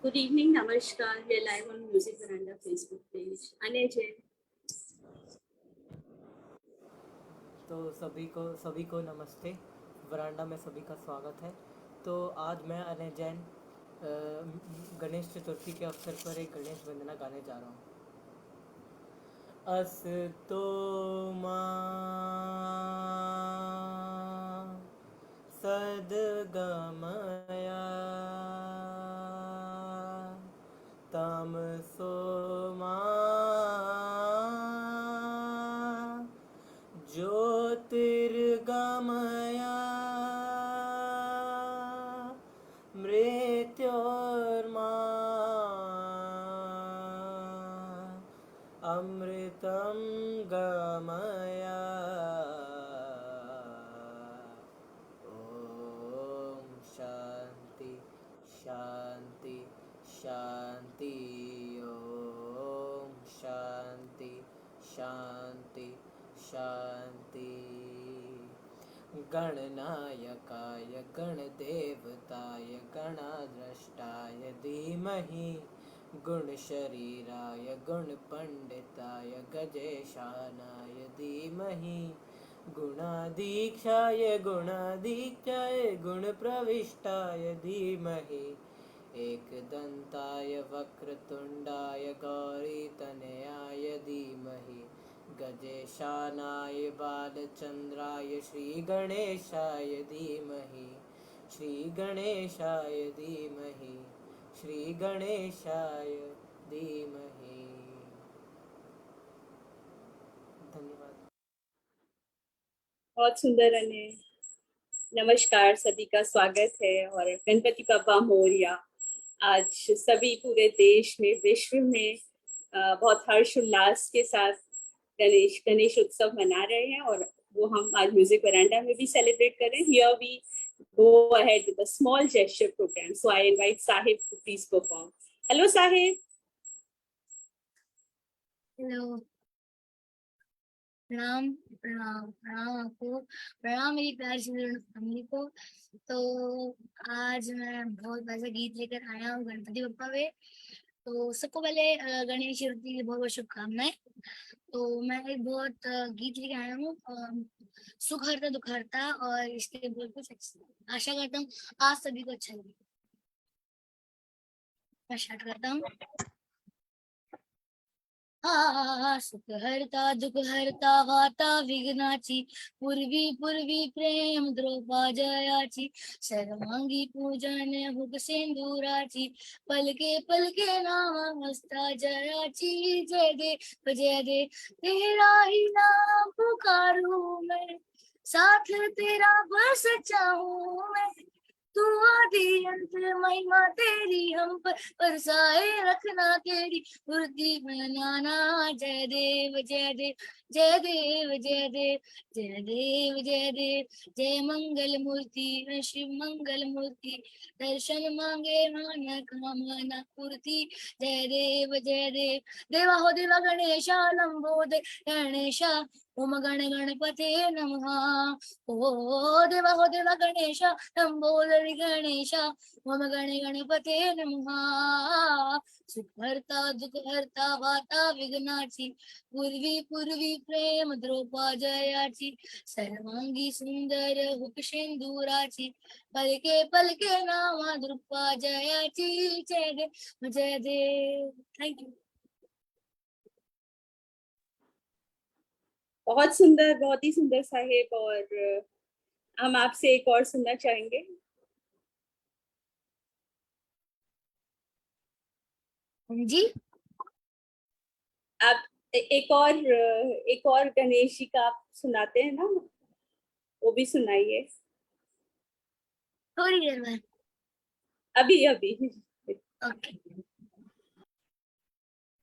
Good evening, Namaskar. We are live on Music Veranda Facebook page. Anay Jain. तो सभी को नमस्ते। वरांडा में सभी का स्वागत है। तो आज मैं अनय जैन गणेश चतुर्थी के अवसर पर एक गणेश वंदना गाने जा रहा हूँ। अस्तु मा सद्गमया तमसो मा ज्योतिर्गमया मृत्योर्मा अमृतं गमया। ओम शांति शांति शांति। ओम शांति शांति शांति। गणनायकाय गणदेवताय गणाद्रष्टाय धीमहि गुणशरीराय गुणपण्डिताय गजेशानाय धीमहि गुणाधीक्षाय गुणप्रविष्टाय धीमहि एकदन्ताय वक्रतुण्डाय गौरीतनयाय धीमहि गजेशानाय बालचन्द्राय श्रीगणेशाय धीमहि श्रीगणेशाय धीमहि श्रीगणेशाय धीमहि। धन्यवाद। बहुत सुंदर अनय। नमस्कार, सभी का स्वागत है और गणपति बप्पा मोरया। आज सभी पूरे देश में, विश्व में बहुत हर्ष उल्लास के साथ गणेश उत्सव मना रहे हैं और वो हम आज म्यूजिक वरांडा में भी सेलिब्रेट कर रहे हैं। Here we go ahead with a small gesture program. So I invite Sahib to please perform. Hello Sahib. Hello, प्रणाम प्रणाम प्रणाम आपको, प्रणाम मेरी प्यारी सी फैमिली को। तो आज मैं बहुत वैसा गीत लेकर आया हूँ गणपति बप्पा पे। तो सबको पहले गणेश चतुर्थी की बहुत बहुत शुभकामनाएं। तो मैं एक बहुत गीत लेके आया हूँ, सुख हरता दुख हरता, और इसके बोल कुछ आशा करता हूँ आज सभी को अच्छा लगे। मैं स्टार्ट करता हूँ। सुख हरता दुख हरता वाता विघ्नाची, पूर्वी पूर्वी प्रेम द्रौपदयाची, सर्वांगी पूजन हुक सिंदूराची, पलके पलके नाम हस्ता जयाची। जय दे तेरा ही नाम पुकारूं मैं, साथ तेरा बस चाहूं मैं। तू आदि अंत महिमा तेरी हम पर बरसाए रखना तेरी मूर्ति बनाना। जय देव जय देव जय देव जय देव जय देव जय देव। जय मंगल मूर्ति शिव मंगल मूर्ति, दर्शन मांगे माना कामना पूर्ति। जय देव देवा हो देवा गणेशा लंबोदर गणेशा, ओम गण गणपते नमः। ओ देवा हो देवा गणेशा लंबोदर गणेशा, ओम गण गणपते नमः। सुख हरता दुख हरता वाता विघ्नाची, पूर्वी पूर्वी प्रेम द्रौपदयाची, सर्वांगी सुंदर हुक सिंदूराची, पलके पलके नामा द्रौपदयाची। जय देव। Thank you. बहुत सुंदर, बहुत ही सुंदर साहिब। और हम आपसे एक और सुनना चाहेंगे। जी, आप एक और गणेश जी का आप सुनाते हैं ना, वो भी सुनाइए। थोड़ी देर में। अभी ओके,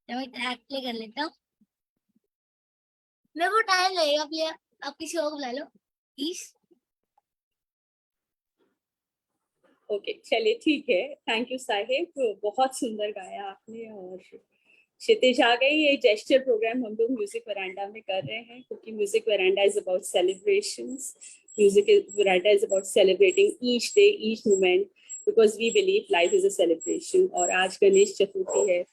मैं ट्रैक प्ले कर लेता हूँ। मेरे को टाइम लगेगा, प्ले आप किसी और को बुला लो प्लीज। ओके, चलिए ठीक है। थैंक यू साहिब, बहुत सुंदर गाया आपने। और क्षितिज आ गई। ये जेस्चर प्रोग्राम हम लोग म्यूजिक वरांडा में कर रहे हैं क्योंकि music veranda is about celebrations. Music veranda is about celebrating each day, each moment, because we believe life is a celebration. और आज गणेश चतुर्थी है,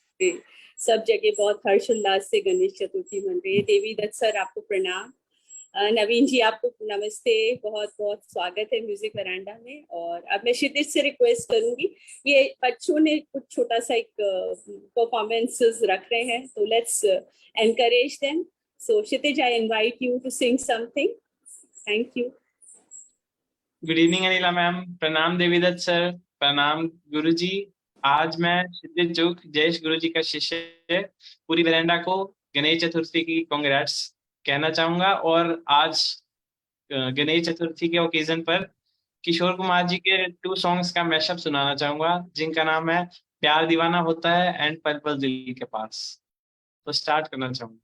सब जगह बहुत हर्षोल्लास से गणेश चतुर्थी मन रही है। देवी दत्त सर आपको प्रणाम। नवीन जी आपको नमस्ते, बहुत बहुत स्वागत है म्यूजिक वरांडा में। और अब मैं क्षितिज से रिक्वेस्ट करूंगी, ये बच्चों ने कुछ छोटा सा एक परफॉर्मेंसेस रख रहे हैं, तो let's encourage them. So Kshitij, I invite you to sing something. Thank you. Good evening Anila ma'am, प्रणाम देवीदत्त सर, प्रणाम गुरुजी। आज मैं क्षितिज चुग जयेश गुरुजी का शिष्य पूरी वरांडा को गणेश चतुर्थी की कांग्रेट्स कहना चाहूंगा। और आज गणेश चतुर्थी के ओकेजन पर किशोर कुमार जी के 2 सॉन्ग्स का मैशअप सुनाना चाहूंगा, जिनका नाम है प्यार दीवाना होता है एंड पल पल दिल के पास। तो स्टार्ट करना चाहूंगा।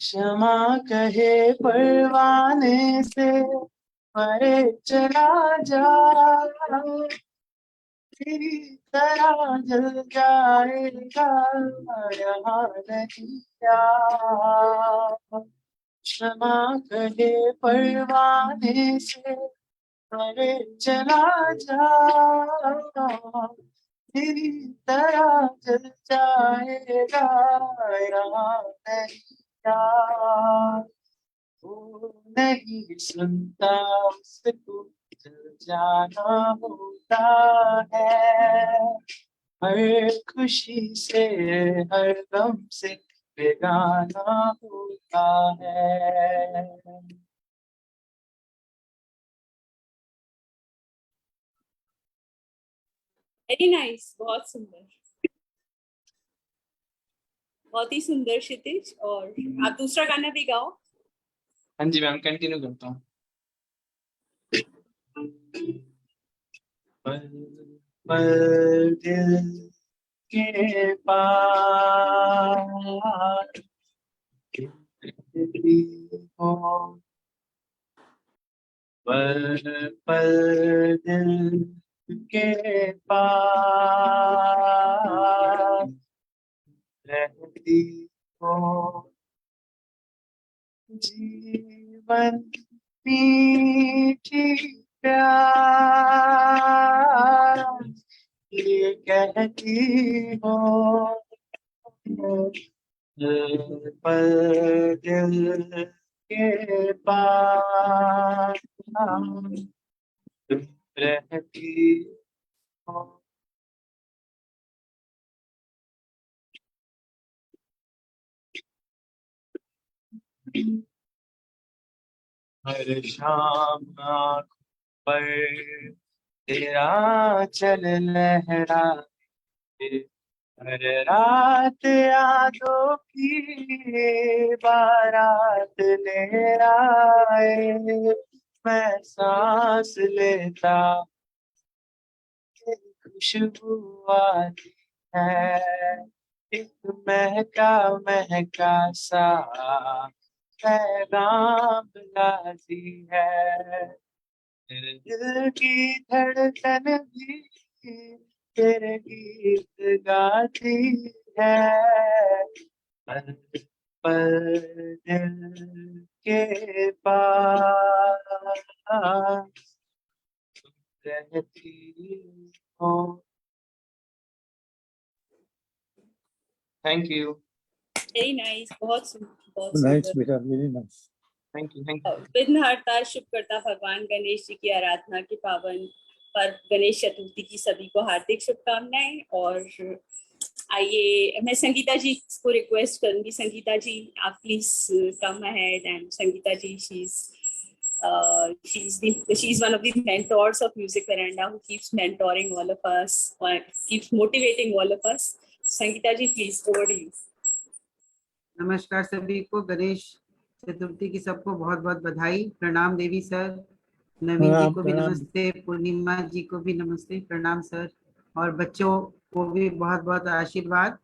क्षमा कहे परवाने से परे चला जा, तेरी तरह जल जाएगा यहाँ नहीं आ। क्षमा कहे परवाने से परे चला जा, तेरी तरह जल जाएगा यहाँ नहीं आ। वो नहीं सुनता उसको जल जाना होता है, हर खुशी से हर गम से बेगाना होता है। वेरी नाइस, बहुत सुंदर, बहुत ही सुंदर क्षितिज। और आप दूसरा गाना भी गाओ। हाँ जी मैम, कंटिन्यू करता हूँ। पल पल दिल के पार रहती हो, पल पल दिल के पार रहती हो, जीवन मीठी प्यार ये कहती हो, पल दिल के पार तुम रहती हो। हर शाम आँख पर तेरा चल लहराए, हर रात यादों की बारात ले आए। मैं सांस लेता तेरी खुशबू आती है, एक महका महका सा पैगाम लाती है। तेरे दिल की धड़कन भी तेरे गीत गाती है, पल पल दिल के पास रहती हो। Thank you. वेरी नाइस, बहुत सुंदर, बहुत Nice, सुंदर। बेटा, very nice. Thank you, thank you. विघ्नहर्ता शुभकर्ता भगवान गणेश जी की आराधना के पावन पर्व गणेश चतुर्थी की सभी को हार्दिक शुभकामनाएं। और आइए मैं संगीता जी को रिक्वेस्ट करूंगी, संगीता जी आप please come ahead. And Sangeeta ji, she's one of the mentors of Music Veranda, who keeps mentoring all of us, or keeps motivating all of us. Sangeeta ji, please, over to you. नमस्कार सभी को, गणेश चतुर्थी की सबको बहुत बहुत बधाई। प्रणाम देवी सर, नवीन जी को भी प्रणाम। नमस्ते, पूर्णिमा जी को भी नमस्ते, प्रणाम सर। और बच्चों को भी बहुत बहुत आशीर्वाद।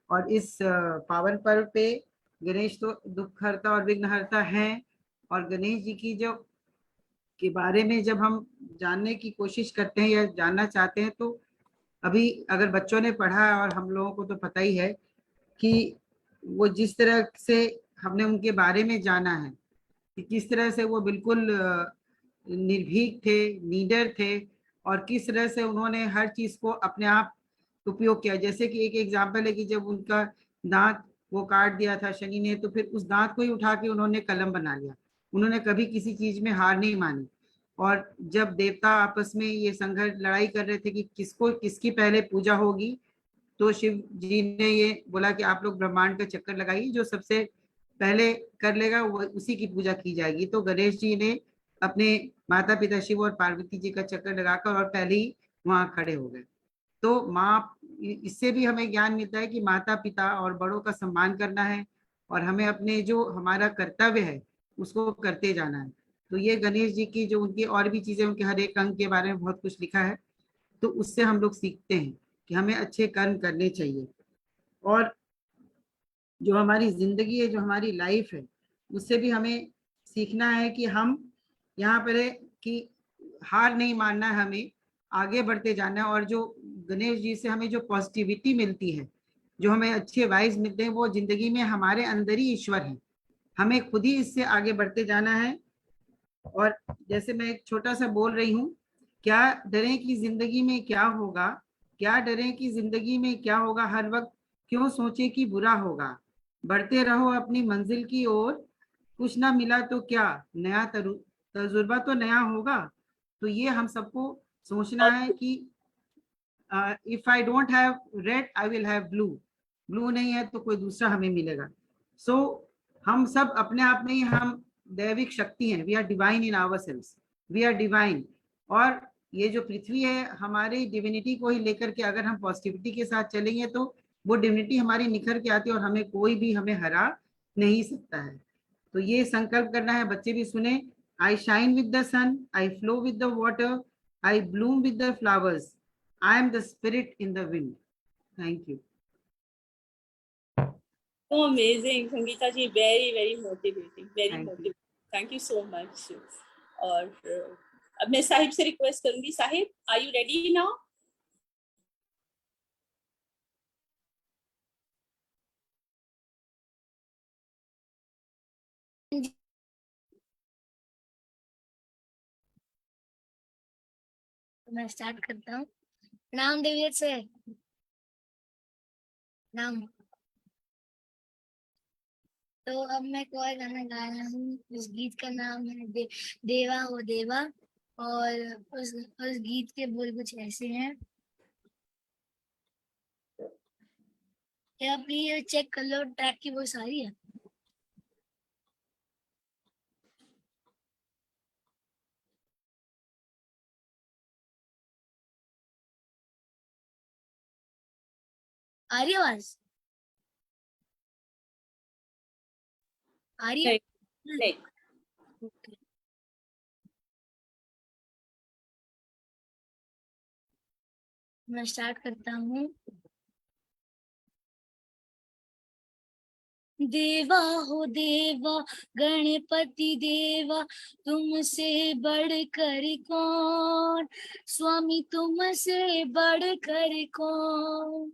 और इस पावन पर्व पे गणेश तो दुखहर्ता और विघ्नहर्ता हैं, और गणेश जी की जो के बारे में जब हम जानने की कोशिश करते हैं या जानना चाहते हैं, तो अभी अगर बच्चों ने पढ़ा और हम लोगों को तो पता ही है कि वो जिस तरह से हमने उनके बारे में जाना है कि किस तरह से वो बिल्कुल निर्भीक थे, नीडर थे, और किस तरह से उन्होंने हर चीज को अपने आप उपयोग किया। जैसे कि एक एग्जाम्पल है कि जब उनका दांत वो काट दिया था शनि ने, तो फिर उस दांत को ही उठा के उन्होंने कलम बना लिया। उन्होंने कभी किसी चीज में हार नहीं मानी। और जब देवता आपस में ये संघर्ष लड़ाई कर रहे थे कि किसको किसकी पहले पूजा होगी, तो शिव जी ने ये बोला कि आप लोग ब्रह्मांड का चक्कर लगाइए, जो सबसे पहले कर लेगा वो उसी की पूजा की जाएगी। तो गणेश जी ने अपने माता पिता शिव और पार्वती जी का चक्कर लगाकर और पहले ही वहां खड़े हो गए। तो माँ, इससे भी हमें ज्ञान मिलता है कि माता पिता और बड़ों का सम्मान करना है, और हमें अपने जो हमारा कर्तव्य है उसको करते जाना है। तो ये गणेश जी की जो उनकी और भी चीजें, उनके हर एक अंग के बारे में बहुत कुछ लिखा है, तो उससे हम लोग सीखते हैं कि हमें अच्छे कर्म करने चाहिए। और जो हमारी जिंदगी है, जो हमारी लाइफ है, उससे भी हमें सीखना है कि हम यहाँ पर है कि हार नहीं मानना है, हमें आगे बढ़ते जाना है। और जो गणेश जी से हमें जो पॉजिटिविटी मिलती है, जो हमें अच्छे वाइब्स मिलते हैं, वो जिंदगी में हमारे अंदर ही ईश्वर है। हमें खुद ही इससे आगे बढ़ते जाना है। और जैसे मैं एक छोटा सा बोल रही हूँ, क्या डरें कि जिंदगी में क्या होगा, क्या डरें कि जिंदगी में क्या होगा, हर वक्त क्यों सोचे कि बुरा होगा, बढ़ते रहो अपनी मंजिल की ओर, कुछ ना मिला तो क्या, नया तजुर्बा तो नया होगा। तो ये हम सबको सोचना है कि if I don't have read I will have blue, blue नहीं है तो कोई दूसरा हमें मिलेगा। सो हम सब अपने आप में ही हम दैविक शक्ति हैं, we are divine in our cells, we are divine. और ये जो पृथ्वी है, हमारी डिविनिटी को ही लेकर के अगर हम पॉजिटिविटी के साथ चलेंगे तो वो डिविनिटी हमारी निखर के आती है, और हमें कोई भी हमें हरा नहीं सकता है। तो ये संकल्प करना है, बच्चे भी सुने। I shine with the sun, I flow with the water, I bloom with the flowers, I am the spirit in the wind. Thank you. So amazing, Sangeeta ji, very motivating, very Thank you. motivating. Thank you so much. और अब मैं साहिब से request करूंगी। Sahib, are you ready now? मैं start करता हूँ। नाम देवियत से नाम। तो अब मैं एक और गाना गा रहा हूँ। उस गीत का नाम है देवा हो देवा। और उस गीत के बोल कुछ ऐसे हैं। आप ये चेक कर लो, ट्रैक की वो सारी है। आ रही आवाज? आ रही है? नहीं। ओके, मैं स्टार्ट करता हूँ। देवा हो देवा गणपति देवा, तुमसे बढ़कर कौन, स्वामी तुमसे बढ़कर कौन।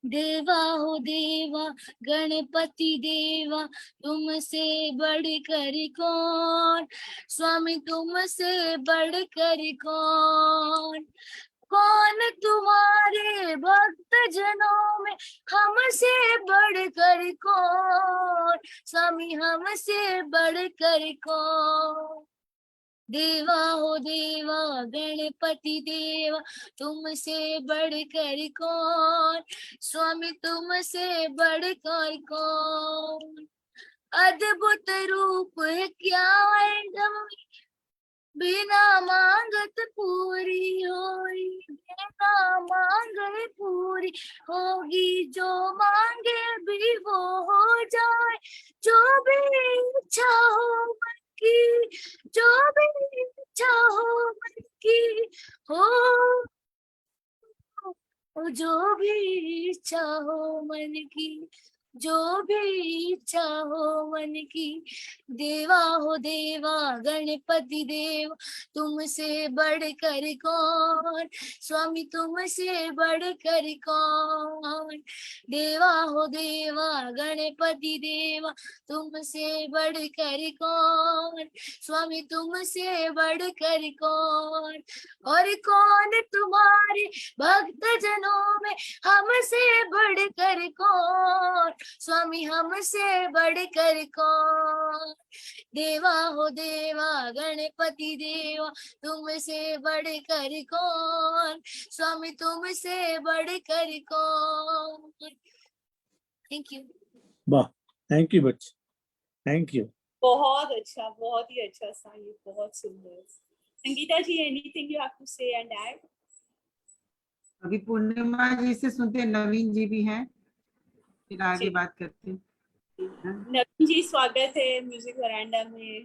देवा हो देवा गणपति देवा, तुमसे बढ़कर कौन, स्वामी तुमसे बढ़कर कौन। कौन तुम्हारे भक्त जनों में हमसे बढ़कर कौन, स्वामी हमसे बढ़कर कौन। देवा हो देवा गणपति देवा, तुमसे बढ़कर कौन, स्वामी तुमसे बढ़कर कौन। अद्भुत रूप है क्या है, बिना मांगत पूरी होई, बिना मांगे पूरी होगी, जो मांगे भी वो हो जाए, जो भी इच्छा हो मन की, जो भी इच्छा हो मन की हो, जो भी इच्छा हो मन की जो भी इच्छा हो मन की, देवा हो देवा गणपति देव, तुमसे बढ़कर कौन, स्वामी तुमसे बढ़कर कौन, देवा हो देवा गणपति देवा, तुमसे बढ़कर कौन, स्वामी तुमसे बढ़कर कौन, और कौन तुम्हारे भक्त जनों में हमसे बढ़कर कौन, स्वामी हमसे बढ़कर कौन, देवा हो देवा गणपति देवा, तुमसे बढ़कर कौन, स्वामी तुमसे बढ़कर कौन। Thank you. वाह, थैंक यू बच्चे, थैंक यू। बहुत अच्छा, बहुत ही अच्छा संगीत, बहुत सुंदर। संगीता जी, एनीथिंग यू हैव टू से एंड ऐड? अभी पूर्णिमा जी से सुनते हैं, नवीन जी भी हैं, फिर आगे जी। बात करते हैं। हाँ? नवीन जी, स्वागत है म्यूजिक वरांडा में।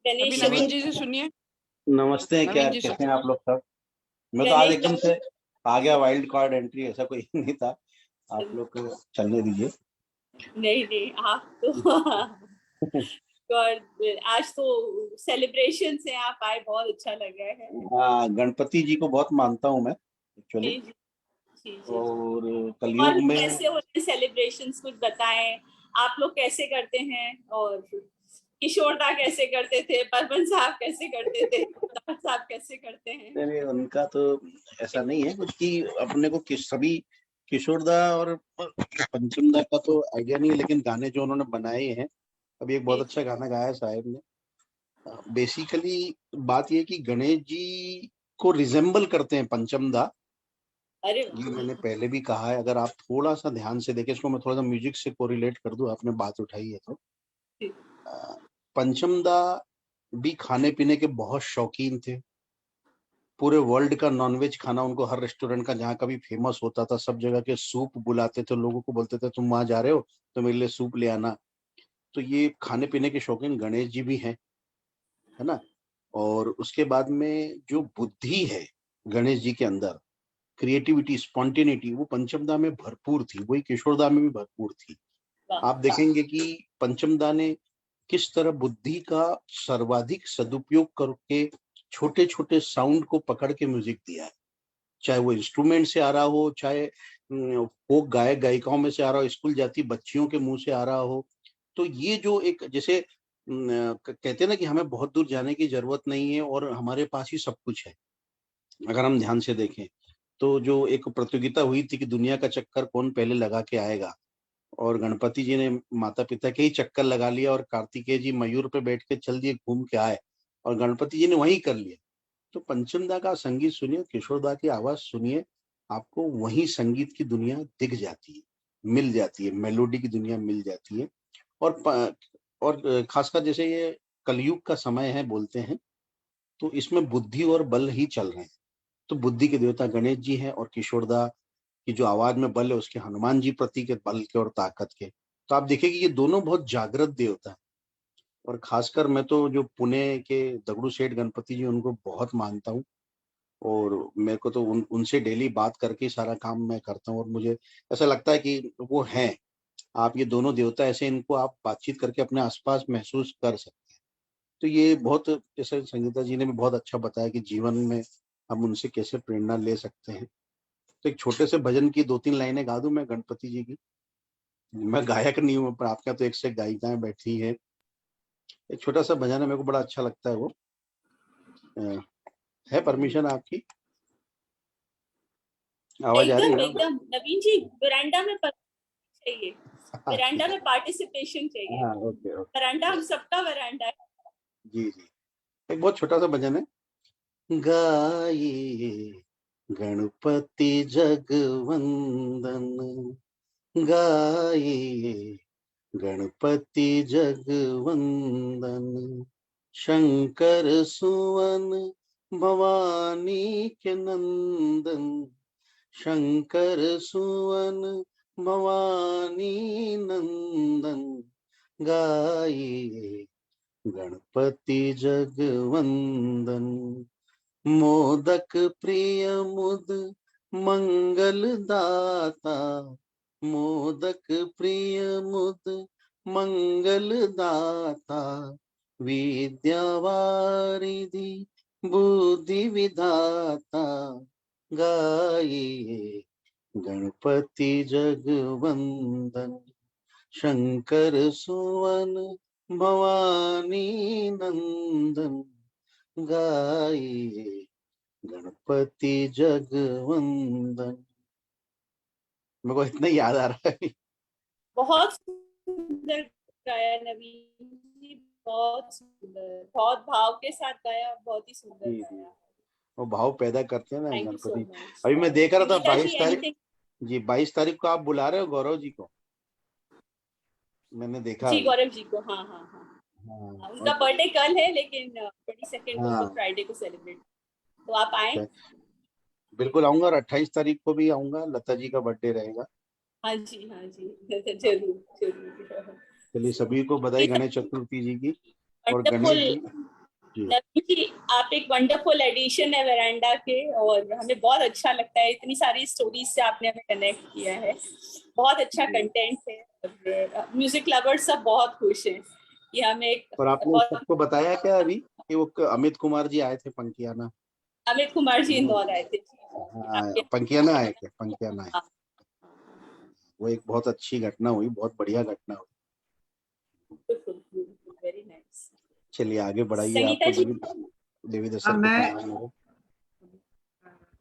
अभी गणेश नवीन जी से सुनिए। नमस्ते, क्या नवीन जी कैसे हैं आप लोग सब? मैं तो आज एकदम से आ गया, वाइल्ड कार्ड एंट्री, ऐसा कोई नहीं था। आप लोग को चलने दीजिए। नहीं, आप तो और आज तो सेलिब्रेशन से आप आए, बहुत अच्छा लग रहा है। हाँ, गणपति जी को बहुत मानता हूँ मैं एक्चुअली। जी। और और कलयुग में कैसे होते हैं सेलिब्रेशंस, कुछ बताएं। आप लोग कैसे करते हैं, और किशोरदा कैसे करते थे, बर्मन साहब कैसे करते थे, साहब कैसे करते हैं? नहीं, उनका तो ऐसा नहीं है कुछ कि अपने को सभी किशोरदा और पंचमदा का तो आइडिया नहीं है, लेकिन गाने जो उन्होंने बनाए हैं, अभी एक बहुत अच्छा गाना गाया है साहिब ने। बेसिकली बात ये कि गणेश जी को रिजेंबल करते हैं पंचमदा। अरे ये मैंने पहले भी कहा है, अगर आप थोड़ा सा ध्यान से देखें इसको, मैं थोड़ा सा म्यूजिक से कोरिलेट कर दूं, आपने बात उठाई है तो। पंचमदा भी खाने पीने के बहुत शौकीन थे। पूरे वर्ल्ड का नॉनवेज खाना उनको, हर रेस्टोरेंट का जहाँ कभी फेमस होता था, सब जगह के सूप बुलाते थे, लोगों को बोलते थे तुम वहां जा रहे हो तो मेरे लिए सूप ले आना। तो ये खाने पीने के शौकीन गणेश जी भी हैं, है ना। और उसके बाद में जो बुद्धि है गणेश जी के अंदर, क्रिएटिविटी, स्पॉन्टेनिटी, वो पंचमदा में भरपूर थी, वही किशोरदा में भी भरपूर थी। आप देखेंगे कि पंचमदा ने किस तरह बुद्धि का सर्वाधिक सदुपयोग करके छोटे छोटे साउंड को पकड़ के म्यूजिक दिया है, चाहे वो इंस्ट्रूमेंट से आ रहा हो, चाहे फोक गायक गायिकाओं में से आ रहा हो, स्कूल जाती बच्चियों के मुंह से आ रहा हो। तो ये जो एक, जैसे कहते हैं ना कि हमें बहुत दूर जाने की जरूरत नहीं है और हमारे पास ही सब कुछ है। अगर हम ध्यान से देखें तो जो एक प्रतियोगिता हुई थी कि दुनिया का चक्कर कौन पहले लगा के आएगा, और गणपति जी ने माता पिता के ही चक्कर लगा लिया, और कार्तिकेय जी मयूर पे बैठ के चल दिए, घूम के आए, और गणपति जी ने वही कर लिया। तो पंचमदा का संगीत सुनिए, किशोरदा की आवाज सुनिए, आपको वही संगीत की दुनिया दिख जाती है, मिल जाती है, मेलोडी की दुनिया मिल जाती है। और खासकर जैसे ये कलयुग का समय है बोलते हैं, तो इसमें बुद्धि और बल ही चल रहे हैं। तो बुद्धि के देवता गणेश जी हैं, और किशोरदा की जो आवाज में बल है उसके हनुमान जी प्रतीक है, बल के और ताकत के। तो आप देखिए कि ये दोनों बहुत जागृत देवता है। और खासकर मैं तो जो पुणे के दगड़ू सेठ गणपति जी, उनको बहुत मानता हूँ, और मेरे को तो उनसे डेली बात करके सारा काम मैं करता हूँ, और मुझे ऐसा लगता है कि वो हैं। आप ये दोनों देवता ऐसे, इनको आप बातचीत करके अपने आसपास महसूस कर सकते हैं। तो ये बहुत, जैसे संगीता जी ने भी बहुत अच्छा बताया कि जीवन में हम उनसे कैसे प्रेरणा ले सकते हैं। तो एक छोटे से भजन की 2-3 लाइनें गा दूं मैं गणपति जी की। मैं गायक नहीं हूँ, पर आपके यहाँ तो एक से एक गायिकाएं बैठी है। एक छोटा सा भजन है, मेरे को बड़ा अच्छा लगता है वो। है परमिशन आपकी? आवाज आ रही है? एकदम नवीन जी, वरांडा में चाहिए, वरांडा में पार्टिसिपेशन चाहिए। हाँ, ओके। वरांडा हम सबका वरांडा है। जी। एक बहुत छोटा सा भजन है। गाये गणपति जगवंदन, गाये गणपति जगवंदन, शंकर सुवन भवानी के नंदन, शंकर सुवन भवानी नंदन, गाये गणपति जगवंदन। मोदक प्रिय मुद मंगलदाता मोदक प्रिय मुद मंगलदाता विद्यावारिधि बुद्धि विधाता गाइए गणपति जगवंदन शंकर सुवन भवानी नंदन गाइए गणपति जगवंदन। मेरे को इतना याद आ रहा है। बहुत सुंदर गाया नवीन जी, बहुत सुंदर, बहुत भाव के साथ गाया, बहुत ही सुंदर जी, गाया। वो भाव पैदा करते हैं ना thank you so Ganpati. Much. अभी मैं देख रहा था गीता जी, 22 तारीख, anything? जी 22 तारीख को आप बुला रहे हो गौरव जी को, मैंने देखा जी अभी। गौरव जी को, हाँ हाँ हाँ, हाँ, उनका बर्थडे कल है लेकिन 22 को हाँ, फ्राइडे को सेलिब्रेट, तो आप आए। बिल्कुल आऊंगा और 28 तारीख को भी आऊंगा, लता जी का बर्थडे रहेगा। हाँ जी हाँ जी, जरूर जरूर। चलिए सभी को बधाई गणेश चतुर्थी जी की। और वंडरफुल गणेश जी, जी नवीन जी, आप एक वंडरफुल एडिशन है वेरांडा के, और हमें बहुत अच्छा लगता है, इतनी सारी स्टोरीज से आपने हमें कनेक्ट किया है, बहुत अच्छा जी। कंटेंट है, और म्यूजिक लवर्स सब बहुत खुश हैं कि हमें एक और आपने बहुत। सबको बताया क्या अभी कि वो अमित कुमार जी आए थे पंकियाना? अमित कुमार जी इंदौर आए थे हाँ, आपके। पंकियाना आए थे, पंकियाना आए। हाँ, वो एक बहुत अच्छी घटना हुई, बहुत बढ़िया घटना हुई। Very nice. चलिए आगे बढ़ाइए। संगीता आपको जी, देवी दशरथ को मैं प्रणाम मेरे।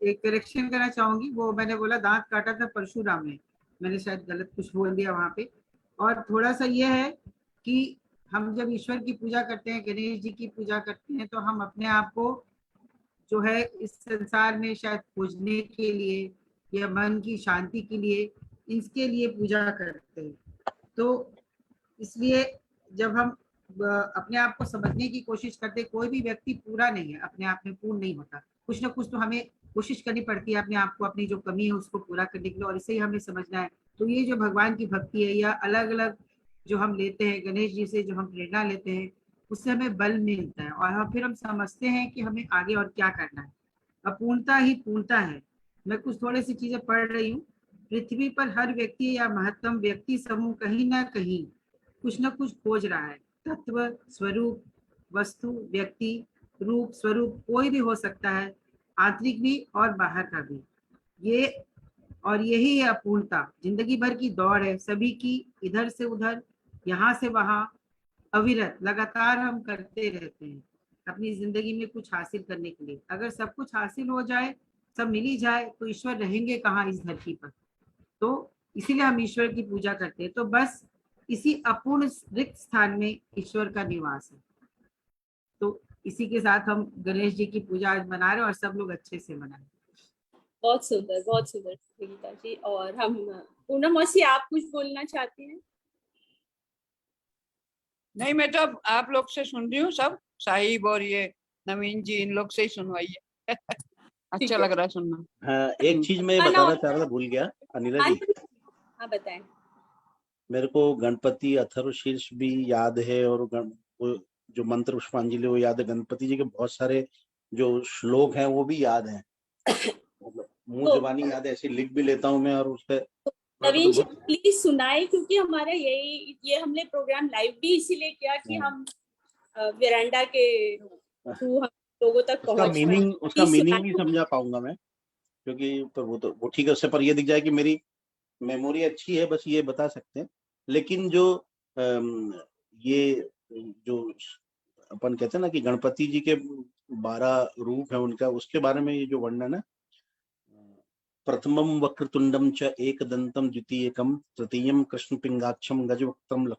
एक करेक्शन करना चाहूंगी, वो मैंने बोला दांत काटा था परशुराम ने, मैंने शायद गलत कुछ बोल दिया वहां पे। और थोड़ा सा ये है कि हम जब ईश्वर की पूजा करते हैं, गणेश जी की पूजा करते हैं, तो हम अपने आप को जो है इस संसार में शायद खोजने के लिए या मन की शांति के लिए, इसके लिए पूजा करते हैं। तो इसलिए जब हम अपने आप को समझने की कोशिश करते, कोई भी व्यक्ति पूरा नहीं है, अपने आप में पूर्ण नहीं होता, कुछ ना कुछ तो हमें कोशिश करनी पड़ती है अपने आप को, अपनी जो कमी है उसको पूरा करने के लिए, और इसे ही हमें समझना है। तो ये जो भगवान की भक्ति है या अलग अलग जो हम लेते हैं गणेश जी से, जो हम प्रेरणा लेते हैं, उससे हमें बल मिलता है, और फिर हम समझते हैं कि हमें आगे और क्या करना है। अपूर्णता ही पूर्णता है। मैं कुछ थोड़ी सी चीजें पढ़ रही हूँ। पृथ्वी पर हर व्यक्ति या महत्तम व्यक्ति समूह कहीं ना कहीं कुछ न कुछ खोज रहा है। तत्व, स्वरूप, वस्तु, व्यक्ति, रूप, स्वरूप कोई भी हो सकता है, आंतरिक भी और बाहर का भी। ये और यही है अपूर्णता। जिंदगी भर की दौड़ है सभी की, इधर से उधर, यहाँ से वहां, अविरत लगातार हम करते रहते हैं अपनी जिंदगी में कुछ हासिल करने के लिए। अगर सब कुछ हासिल हो जाए, सब मिल ही जाए, तो ईश्वर रहेंगे कहाँ इस धरती पर। तो इसीलिए हम ईश्वर की पूजा करते हैं। तो बस इसी अपूर्ण रिक्त स्थान में ईश्वर का निवास है। तो इसी के साथ हम गणेश जी की पूजा आज मना रहे हैं, और सब लोग अच्छे से मनाएं। बहुत सुंदर संगीता जी। और हम पूनम मौसी, आप कुछ बोलना चाहती हैं? नहीं, मैं तो अब आप लोग से सुन रही हूँ, सब साहिब और ये नवीन जी, इन लोग से ही सुनवाइए। अच्छा लग रहा है सुनना। हाँ, एक चीज मैं बताना चाह रहा था, भूल गया अनिला जी। हाँ बताएं। मेरे को गणपति अथर्वशीर्ष भी याद है, और वो जो मंत्र पुष्पांजलि वो याद है। गणपति जी के बहुत सारे जो श्लोक हैं वो भी याद हैं, मतलब मुंह जुबानी याद है, ऐसे लिख भी लेता हूँ मैं। और उससे नवीन जी प्लीज सुनाए, क्योंकि हमारा ये हमने प्रोग्राम लाइव भी इसीलिए किया कि हम वेरांडा के थ्रू हम लोगों तक पहुंच पाए। उसका मीनिंग नहीं समझा पाऊंगा मैं, क्योंकि पर वो ठीक है, उससे पर ये दिख जाए कि मेरी मेमोरी अच्छी है, बस ये बता सकते हैं। लेकिन जो ये जो अपन कहते हैं ना कि गणपति जी के 12 रूप है उनका, उसके बारे में ये जो वर्णन है, प्रथमम वक्रतुंडम च एकदंतम द्वितीयकम तृतीयम कृष्ण पिंगाक्षम गजवक्त्रम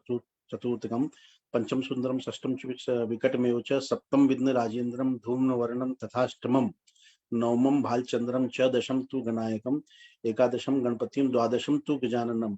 चतुर्थकम पंचम सुंदरम षष्ठम च विकटमेव च सप्तम विघ्न राजेंद्रम धूम्रवर्णम तथाष्टमम नवमम भालचंद्रम च दशम तु गणायकम एकादशम गणपतिम द्वादशम तु गजाननम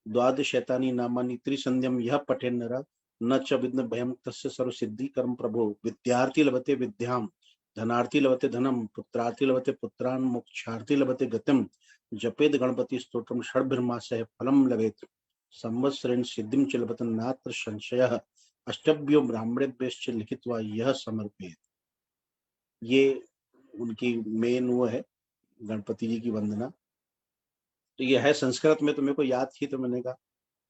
द्वादशैतानि नामानि त्रिसंध्यम यह पठेन्नर न च विघ्न भयं तस्य सर्वसिद्धि कर्म प्रभो विद्यार्थी लभते विद्याम धनार्थी लभते धनम पुत्रार्थी लभते पुत्रान मोक्षार्थी लभते गतिम जपेद गणपति स्तोत्रम षड्भिर्मासः फलम लभेत संवत्सरेण सिद्धिं च लभते नात्र संशयः अष्टभ्यो ब्राह्मणेभ्यश्च लिखित्वा यह समर्पयेत्। ये उनकी मेन वो है गणपति जी की वंदना। तो ये है संस्कृत में, तो मेरे को याद थी तो मैंने कहा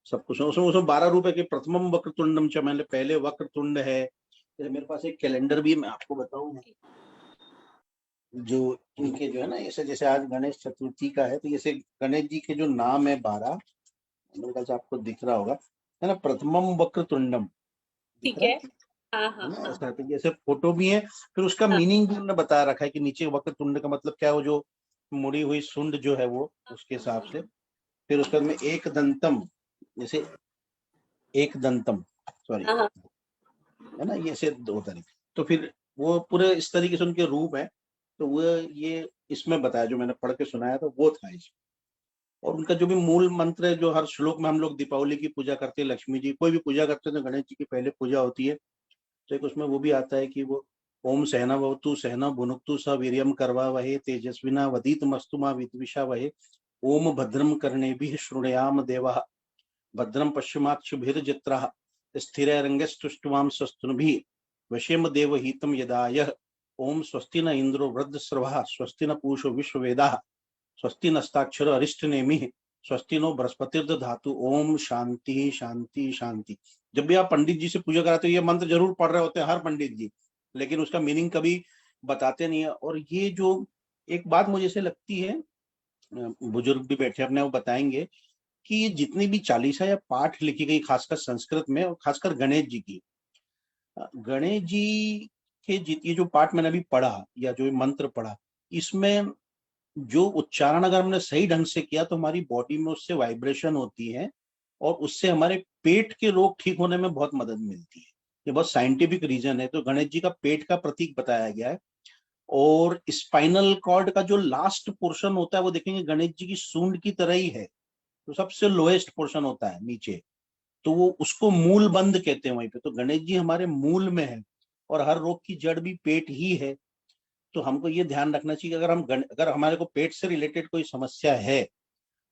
सब कुछ उसमें उसमें 12 रूप है कि प्रथमम वक्रतुंडम च, मैंने पहले वक्रतुंड है। जैसे मेरे पास एक कैलेंडर भी है, मैं आपको बताऊं जो इनके जो है ना, ऐसे जैसे आज गणेश चतुर्थी का है, तो जैसे गणेश जी के जो नाम है 12, मेरे ख्याल से आपको दिख रहा होगा, है ना, प्रथमम वक्रतुंडम, ठीक है। हाँ है हाँ ना, हाँ ऐसा। तो जैसे फोटो भी है, फिर उसका हाँ। मीनिंग भी उन्होंने बता रखा है कि नीचे वक्रतुंड का मतलब क्या है, वो जो मुड़ी हुई सुंड जो है वो, उसके हिसाब से। फिर उसके बाद में एक दंतम, जैसे एक दंतम, सॉरी, हाँ हाँ है ना, ये से 2 तरीके। तो फिर वो पूरे इस तरीके से उनके रूप है। तो वो ये इसमें बताया, जो मैंने पढ़ के सुनाया था वो था इसमें। और उनका जो भी मूल मंत्र है, जो हर श्लोक में हम लोग दीपावली की पूजा करते हैं, लक्ष्मी जी कोई भी पूजा करते हैं तो गणेश जी की पहले पूजा होती है। तो एक उसमें वो भी आता है कि वो ओम सहना भवतु सहना भुनुक्तु स वीर्यम करवा वहे तेजस्विना वदीत मस्तु मा विद्विषा वहे ओम भद्रम कर्णेभिः शृणुयाम देवः भद्रम पश्चिमाक्षभिर्जत्राः स्थिरैरङ्गैस्तुष्ट्वां स्वस्तिभिः वशेम देवहितं यदायः ओम स्वस्ति न इंद्रो वृद्धस्रवः स्वस्ति न पूषो विश्ववेदाः स्वस्ति नस्ताक्षर अरिष्ट नेमिः स्वस्ति नो बृहस्पतिर्दधातु ओम शांति शांति शांति। जब भी आप पंडित जी से पूजा कराते हो ये मंत्र जरूर पढ़ रहे होते हैं हर पंडित जी, लेकिन उसका मीनिंग कभी बताते नहीं है। और ये जो एक बात मुझे ऐसे लगती है, बुजुर्ग भी बैठे अपने वो बताएंगे कि ये जितनी भी चालीसा या पाठ लिखी गई खासकर संस्कृत में, और खासकर गणेश जी की, गणेश जी के ये जो पाठ मैंने अभी पढ़ा या जो मंत्र पढ़ा, इसमें जो उच्चारण अगर हमने सही ढंग से किया तो हमारी बॉडी में उससे वाइब्रेशन होती है और उससे हमारे पेट के रोग ठीक होने में बहुत मदद मिलती है। ये बहुत साइंटिफिक रीजन है। तो गणेश जी का पेट का प्रतीक बताया गया है। और स्पाइनल कॉर्ड का जो लास्ट पोर्शन होता है वो देखेंगे गणेश जी की सूंड की तरह ही है, तो सबसे लोएस्ट पोर्शन होता है नीचे, तो वो उसको मूल बंद कहते हैं वहीं पे। तो गणेश जी हमारे मूल में है और हर रोग की जड़ भी पेट ही है। तो हमको ये ध्यान रखना चाहिए कि अगर हमारे को पेट से रिलेटेड कोई समस्या है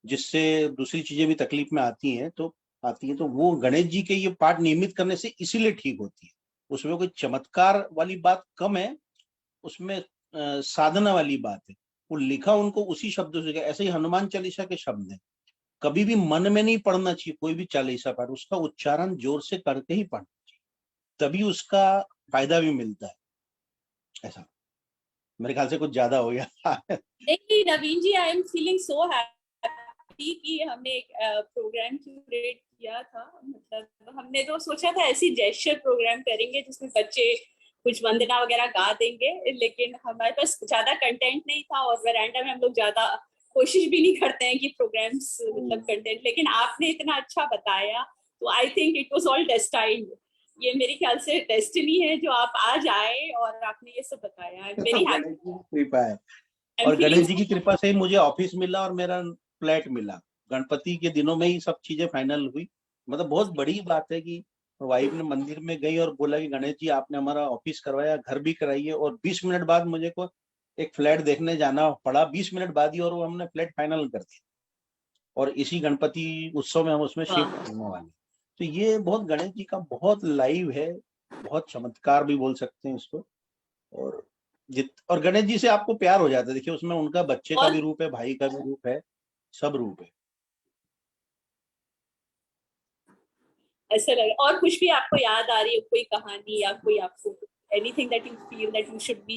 जिससे दूसरी चीजें भी तकलीफ में आती हैं, तो वो गणेश जी के ये पाठ नियमित करने से इसीलिए ठीक होती है। उसमें कोई चमत्कार वाली बात कम है, उसमें साधना वाली बात है। वो लिखा उनको उसी शब्दों से, ऐसे ही हनुमान चालीसा के शब्द हैं, कभी भी मन में नहीं पढ़ना चाहिए कोई भी चालीसा पाठ, उसका उच्चारण जोर से करके ही पढ़ना चाहिए, तभी उसका फायदा भी मिलता है। ऐसा मेरे ख्याल से कुछ ज्यादा हो गया। नहीं Naveen ji, I am feeling so happy कि हमने एक प्रोग्राम क्यूरेट किया था। मतलब हमने तो सोचा था ऐसी जेस्चर प्रोग्राम करेंगे जिसमें बच्चे कुछ वंदना वगैरह गा देंगे, लेकिन हमारे पास ज्यादा कंटेंट नहीं था और वरांडा में हम लोग ज्यादा कोशिश भी नहीं करते हैं कि प्रोग्राम्स मतलब कंटेंट, लेकिन आपने इतना अच्छा बताया तो I think it was all destined. ये मेरे ख्याल से डेस्टिनी है जो आप आज आए और आपने ये सब बताया। आई एम वेरी हैप्पी। कृपा है, और गणेश जी की कृपा से मुझे ऑफिस मिला और मेरा फ्लैट मिला। गणपति के दिनों में ही सब चीजें फाइनल हुई। मतलब बहुत बड़ी बात है कि वाइफ ने मंदिर में गई और बोला कि गणेश जी आपने हमारा ऑफिस करवाया, घर भी कराइए, और 20 मिनट बाद मुझे को एक फ्लैट देखने जाना पड़ा, 20 मिनट बाद ही, और वो हमने फ्लैट फाइनल कर दिया। और इसी गणपति उत्सव में हम उसमें शिफ्ट होने वाले। तो ये बहुत गणेश जी का बहुत लाइव है, बहुत चमत्कार भी बोल सकते हैं इसको। और गणेश जी से आपको प्यार हो जाता है। देखिए उसमें उनका बच्चे का भी रूप है, भाई का भी रूप है, सब रूप है। ऐसा लगे। और कुछ भी आपको याद आ रही है, कोई कहानी या कोई आपको anything that you feel that you should be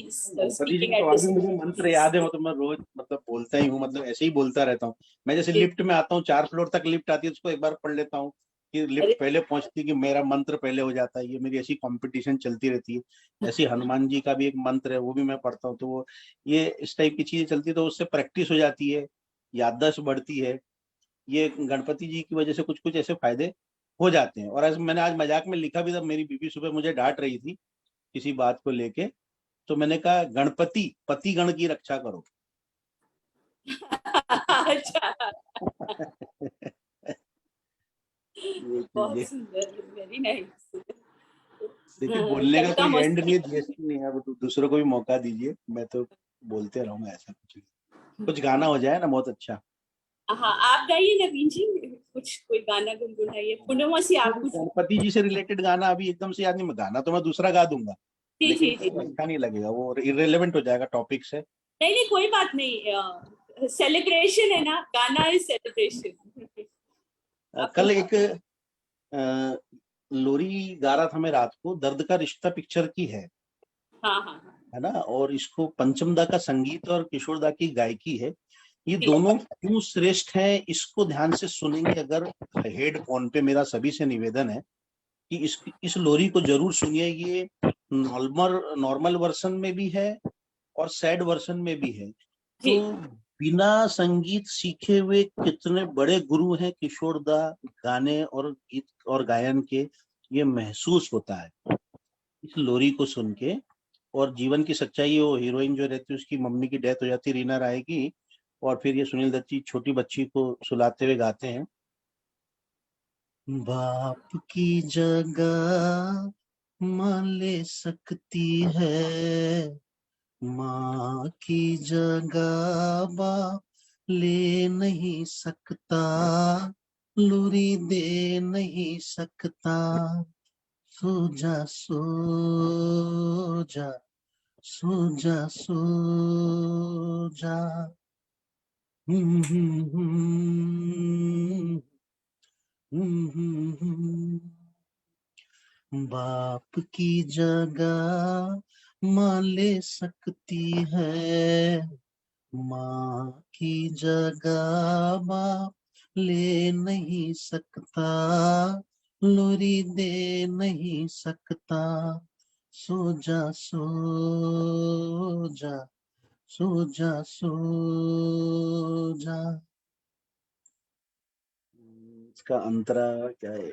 speaking at this मुझे मंत्र याद है, मतलब मैं रोज मतलब बोलता ही हूँ, मतलब ऐसे ही बोलता रहता हूँ। मैं जैसे लिफ्ट में आता हूँ, 4 फ्लोर तक लिफ्ट आती है, उसको एक बार पढ़ लेता हूँ कि लिफ्ट पहले पहुंचती कि मेरा मंत्र पहले हो जाता है। ये मेरी ऐसी कंपटीशन चलती रहती है। ऐसे हनुमान जी का भी एक मंत्र है, वो भी मैं पढ़ता हूँ। तो वो ये इस टाइप की चीजें चलती है, तो उससे प्रैक्टिस हो जाती है, याददाश्त बढ़ती है। ये गणपति जी की वजह से कुछ कुछ ऐसे फायदे हो जाते हैं। और ऐसे मैंने आज मजाक में लिखा भी था, मेरी बीबी सुबह मुझे डांट रही थी किसी बात को लेके, तो मैंने कहा गणपति पति गण की रक्षा करो। अच्छा बहुत सुंदर, वेरी नाइस। देखिए बोलने का कोई एंड नहीं है, जीएसटी नहीं है, वो दूसरों को भी मौका दीजिए, मैं तो बोलते रहूंगा। ऐसा कुछ गाना हो जाए ना, बहुत अच्छा। हाँ आप गाइए नवीन जी, कुछ कोई गाना गुनगुनाइए पूर्णमासी। आप गणपति जी से रिलेटेड गाना अभी एकदम से याद नहीं, गाना तो मैं दूसरा गा दूंगा, लेकिन अच्छा नहीं लगेगा, वो इररिलेवेंट हो जाएगा टॉपिक से। नहीं नहीं, कोई बात नहीं, सेलिब्रेशन है ना, गाना इज सेलिब्रेशन। कल एक लोरी गा रहा था मैं रात को, दर्द का रिश्ता पिक्चर की है हाँ हाँ हाँ, है ना, और इसको पंचम दा का संगीत और किशोर दा की गायकी है। ये जी। दोनों क्यों श्रेष्ठ हैं, इसको ध्यान से सुनेंगे अगर हेडफोन पे, मेरा सभी से निवेदन है कि इस लोरी को जरूर सुनिए। ये नॉर्मल वर्जन में भी है और सैड वर्जन में भी है। जी तो बिना संगीत सीखे हुए कितने बड़े गुरु हैं किशोर दा गाने और गीत और गायन के, ये महसूस होता है इस लोरी को सुन के। और जीवन की सच्चाई, वो हीरोइन जो रहती है उसकी मम्मी की डेथ हो जाती है, रीना राय की, और फिर ये सुनील दत्त जी छोटी बच्ची को सुलाते हुए गाते हैं, बाप की जगह माँ ले सकती है, माँ की जगह बाप ले नहीं सकता, लोरी दे नहीं सकता, सो जा सो जा सो जा सो जा। हम्म, हम्म, हम्म, हम्म। बाप की जगह माँ ले सकती है, माँ की जगह बाप ले नहीं सकता, लोरी दे नहीं सकता, सो जा सो जा सो जा सो जा। इसका अंतरा क्या है?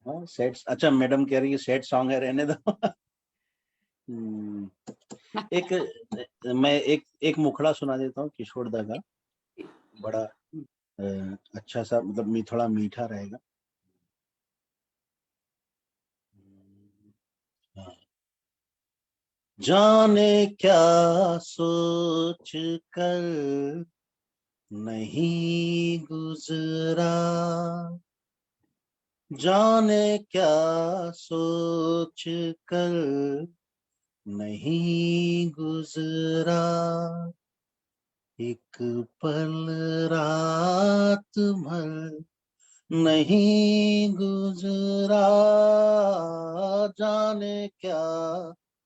हाँ सैड, अच्छा मैडम कह रही है सैड सॉन्ग है, रहने दो। एक मैं एक मुखड़ा सुना देता हूँ किशोर दा का, बड़ा अच्छा सा, मतलब थोड़ा मीठा रहेगा। हाँ। जाने क्या सोच कर नहीं गुजरा, जाने क्या सोच कर नहीं गुजरा, एक पल रात भर नहीं गुजरा, जाने क्या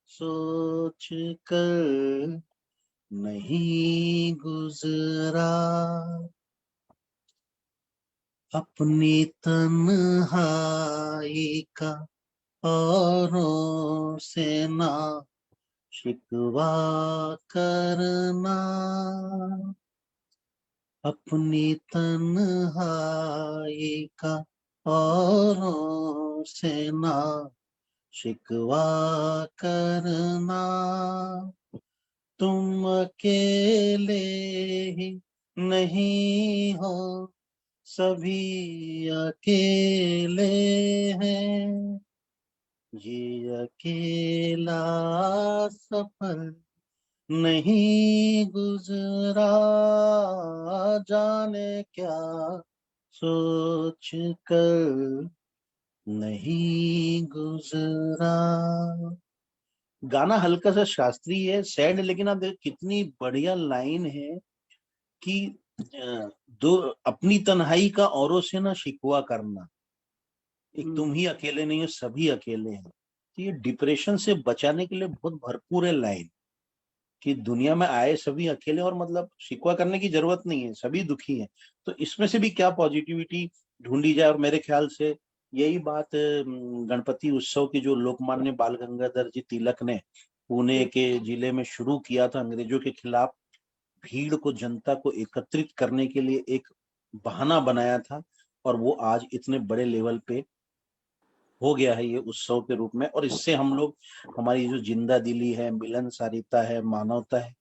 सोच कर नहीं गुजरा, अपनी तन्हाई का औरों से ना शिकवा करना, अपनी तन्हाई का औरों से ना शिकवा करना, तुम अकेले ही नहीं हो, सभी अकेले हैं, ये अकेला सफर नहीं गुजरा, जाने क्या सोच कर नहीं गुजरा। गाना हल्का सा शास्त्रीय है, सैड, लेकिन आप देखो कितनी बढ़िया लाइन है कि दो अपनी तन्हाई का औरों से ना शिकवा करना, एक तुम ही अकेले नहीं हो, सभी अकेले हैं। तो ये डिप्रेशन से बचाने के लिए बहुत भरपूर है लाइन, कि दुनिया में आए सभी अकेले, और मतलब शिकवा करने की जरूरत नहीं है, सभी दुखी हैं। तो इसमें से भी क्या पॉजिटिविटी ढूंढी जाए। और मेरे ख्याल से यही बात गणपति उत्सव की, जो लोकमान्य बाल गंगाधर जी तिलक ने पुणे के जिले में शुरू किया था अंग्रेजों के खिलाफ, भीड़ को, जनता को एकत्रित करने के लिए एक बहाना बनाया था, और वो आज इतने बड़े लेवल पे हो गया है ये उत्सव के रूप में। और इससे हम लोग, हमारी जो जिंदा दिली है, मिलनसारिता है, मानवता है,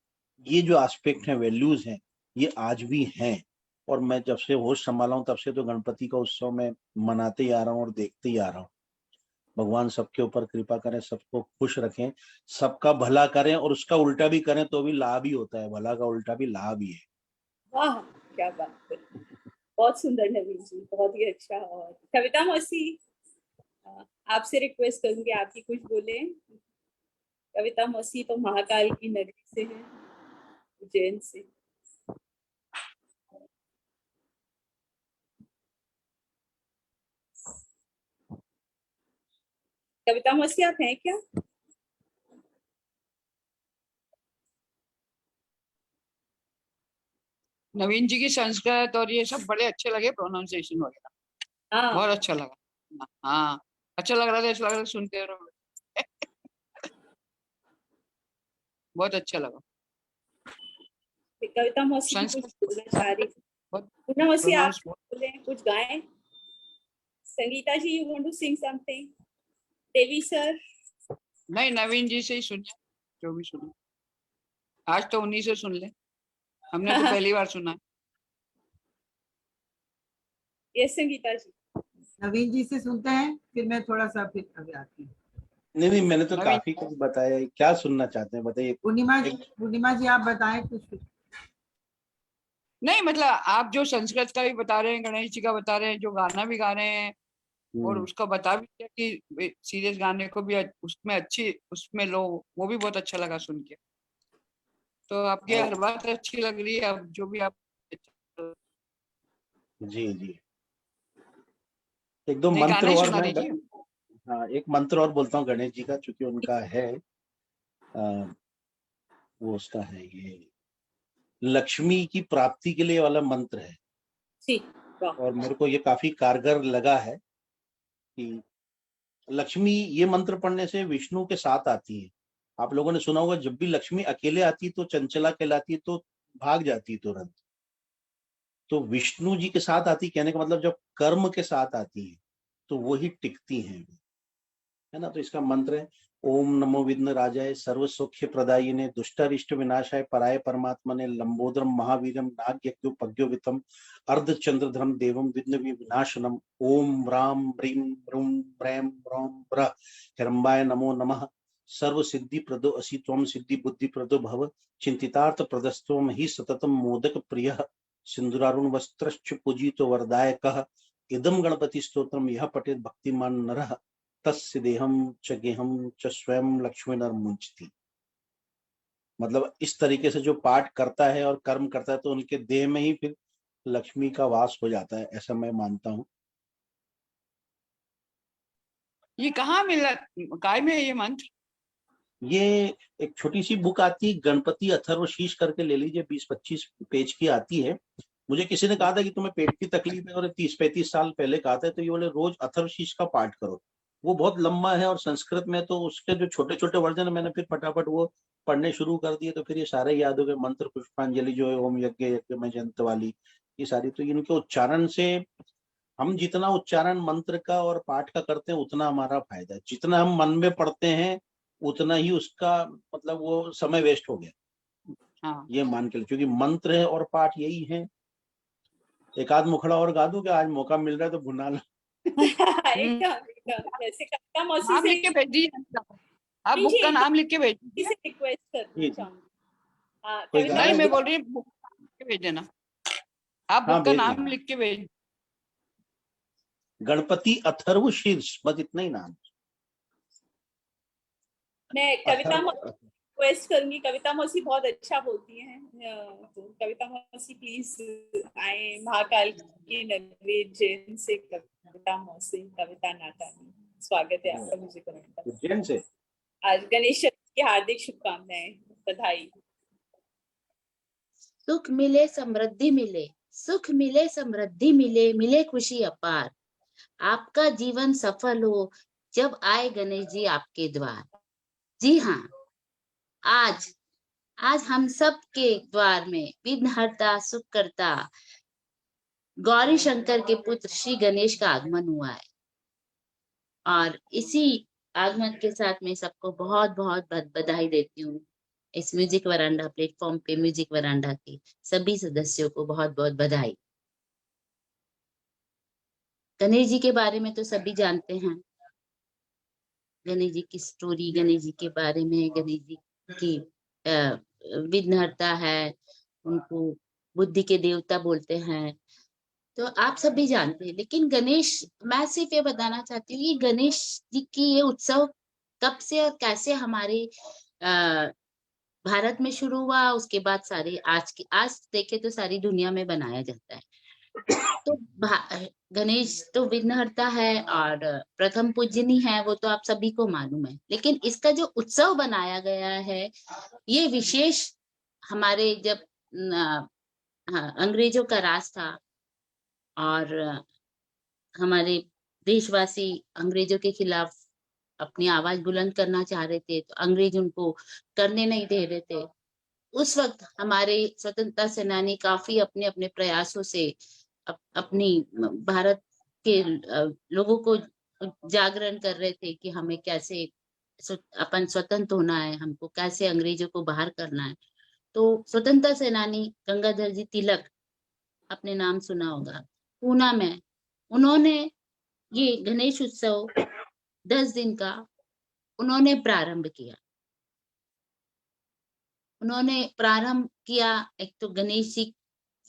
ये जो एस्पेक्ट है, वैल्यूज हैं, ये आज भी हैं। और मैं जब से होश संभाला हूँ तब से तो गणपति का उत्सव मैं मनाते ही आ रहा हूँ और देखते ही आ रहा हूँ। भगवान सबके ऊपर कृपा करें, सबको खुश रखें, सबका भला करें, और उसका उल्टा भी करें तो भी लाभ ही होता है, भला का उल्टा भी लाभ ही है। वाह, क्या बात है, बहुत सुंदर नवीन जी, बहुत ही अच्छा। और कविता मौसी, आपसे रिक्वेस्ट करूंगी आप ही कुछ बोले कविता मौसी तो महाकाल की नगरी से है, उज्जैन से। कविता मौसी आप हैं क्या? नवीन जी की संस्कृत और ये सब बड़े अच्छे लगे, प्रोनाउंसिएशन वगैरह हाँ, बहुत अच्छा लगा। हाँ अच्छा लग रहा था, ऐसा लग रहा था सुनते रहो। बहुत अच्छा लगा। कविता मौसी भी कुछ संस्कृत बोलना चाह रही थी। बहुत पूर्णा मौसी आप प्रोनाउंस बोले, कुछ गाएं। Sangeeta ji, you want to sing something? Devi sir? नहीं, नवीन जी से ही सुनिए, जो भी सुनिए। आज तो उन्हीं से सुन ले, हमने तो पहली बार सुना है। यस संगीता जी। नवीन जी से सुनते हैं, फिर मैं थोड़ा सा फिर अभी आती हूँ। नहीं मैंने तो नवीन काफी कुछ बताया है, क्या सुनना चाहते हैं बताइए। पूर्णिमा जी आप बताएं कुछ। नहीं मतलब आप जो संस्कृत का भी बता रहे हैं, गणेश जी का बता रहे हैं, जो गाना भी गा रहे हैं और उसका बता भी दिया कि सीरियस गाने को भी उसमें अच्छी, उसमें लो, वो भी बहुत अच्छा लगा सुन के। तो आपकी हर बात अच्छी लग रही है, अब जो भी आप जी जी, एक दो नहीं मंत्र गाना ही और सुना मैं दीजिए। हाँ एक मंत्र और बोलता हूँ गणेश जी का, चूंकि उनका है वो उसका है ये लक्ष्मी की प्राप्ति के लिए वाला मंत्र है। ठीक, वाह। और मेरे को ये काफी कारगर लगा है कि लक्ष्मी ये मंत्र पढ़ने से विष्णु के साथ आती है। आप लोगों ने सुना होगा जब भी लक्ष्मी अकेले आती तो चंचला कहलाती है, तो भाग जाती है तुरंत। तो विष्णु जी के साथ आती, कहने का मतलब जब कर्म के साथ आती है तो वही टिकती हैं, है ना। तो इसका मंत्र है ओम नमो विघ्न राजाय सर्व सौख्य प्रदायिने दुष्टारिष्ट विनाशाय पराय परमात्मने लंबोदरम महावीरम नाग्यज्ञोपज्ञोवितम अर्धचंद्रधरम देवम विघ्न विनाशनम ओम राम ह्रीम ह्रूम ब्रैम ब्रौम ब्र हिरंबाय नमो नमः सर्व सिद्धि प्रदो असि त्वं सिद्धि बुद्धि प्रदो भव चिंतितार्थ प्रदस्त्वं हि सततम मोदक प्रिय सिंदूरारुण वस्त्रश्च पूजितो वरदायकः इदं गणपति स्तोत्रम यह पठेत भक्तिमान नरः तस्य देहम च गेहम च स्वयं लक्ष्मी नर मुंचती। मतलब इस तरीके से जो पाठ करता है और कर्म करता है तो उनके देह में ही फिर लक्ष्मी का वास हो जाता है, ऐसा मैं मानता हूँ। ये कहाँ मिला, काय में है ये मंत्र? ये एक छोटी सी बुक आती है गणपति अथर्वशीष करके, ले लीजिए 20-25 पेज की आती है। मुझे किसी ने कहा था कि तुम्हें पेट की तकलीफ है और 30-35 साल पहले कहा था, तो ये बोले रोज अथर्वशीष का पाठ करो। वो बहुत लंबा है और संस्कृत में, तो उसके जो छोटे छोटे वर्जन है मैंने फिर फटाफट वो पढ़ने शुरू कर दिए, तो फिर ये सारे याद हो गए। मंत्र पुष्पांजलि जो है ओम यज्ञ यज्ञ में जयंत वाली, ये सारी, तो इनके उच्चारण से हम जितना उच्चारण मंत्र का और पाठ का करते हैं उतना हमारा फायदा है। जितना हम मन में पढ़ते हैं उतना ही उसका मतलब वो समय वेस्ट हो गया। हाँ ये मान के, क्योंकि मंत्र है और पाठ यही है। एक आध मुखड़ा और गा दूं क्या, आज मौका मिल रहा है तो भुना लो। एकदम एकदम, जैसे कविता मौसी नाम से लिख के भेज दीजिए, आप बुक जी, का एकदम नाम लिख के भेज किसी दीजिए। से रिक्वेस्ट करना जी, चाहूंगी। कोई कविता गाना नहीं है मैं क्या? बोल रही हूँ, बुक का नाम लिख के भेज देना, आप हाँ बुक का भेज नाम देंगे। लिख के भेज। गणपति अथर्व शीर्ष, बस इतना ही नाम। मैं कविता अथर्व, रिक्वेस्ट करूंगी, कविता मौसी बहुत अच्छा बोलती हैं, तो कविता मौसी प्लीज आए। महाकाल की नगरी उज्जैन से कविता मौसी, कविता नाटानी, स्वागत है आपका म्यूजिक रैंक पर। उज्जैन से। आज गणेश चतुर्थी की हार्दिक शुभकामनाएं, बधाई। सुख मिले समृद्धि मिले, सुख मिले समृद्धि मिले, मिले खुशी अपार। आपका जीवन सफल हो जब आए गणेश जी आपके द्वार। जी हाँ, आज आज हम सब के द्वार में विघ्नहर्ता सुख करता गौरी शंकर के पुत्र श्री गणेश का आगमन हुआ है। और इसी आगमन के साथ में सबको बहुत बहुत बधाई देती हूँ। इस म्यूजिक वरांडा प्लेटफॉर्म पे म्यूजिक वरांडा के सभी सदस्यों को बहुत बहुत बधाई। गणेश जी के बारे में तो सभी जानते हैं, गणेश जी की स्टोरी, गणेश जी के बारे में, गणेश जी की विघ्नहर्ता है, उनको बुद्धि के देवता बोलते हैं, तो आप सभी जानते हैं। लेकिन गणेश, मैं सिर्फ ये बताना चाहती हूँ कि गणेश जी की ये उत्सव कब से और कैसे हमारे भारत में शुरू हुआ, उसके बाद सारी आज देखे तो सारी दुनिया में बनाया जाता है। तो गणेश तो विघ्नहर्ता है और प्रथम पूजनी है, वो तो आप सभी को मालूम है। लेकिन इसका जो उत्सव बनाया गया है ये विशेष हमारे जब अंग्रेजों का राज था और हमारे देशवासी अंग्रेजों के खिलाफ अपनी आवाज बुलंद करना चाह रहे थे, तो अंग्रेज उनको करने नहीं दे रहे थे। उस वक्त हमारे स्वतंत्रता सेनानी काफी अपने अपने प्रयासों से अपनी भारत के लोगों को जागरण कर रहे थे कि हमें कैसे अपन स्वतंत्र होना है, हमको कैसे अंग्रेजों को बाहर करना है। तो स्वतंत्रता सेनानी गंगाधर जी तिलक, आपने नाम सुना होगा, पूना में उन्होंने ये गणेश उत्सव 10 दिन का उन्होंने प्रारंभ किया। एक तो गणेश जी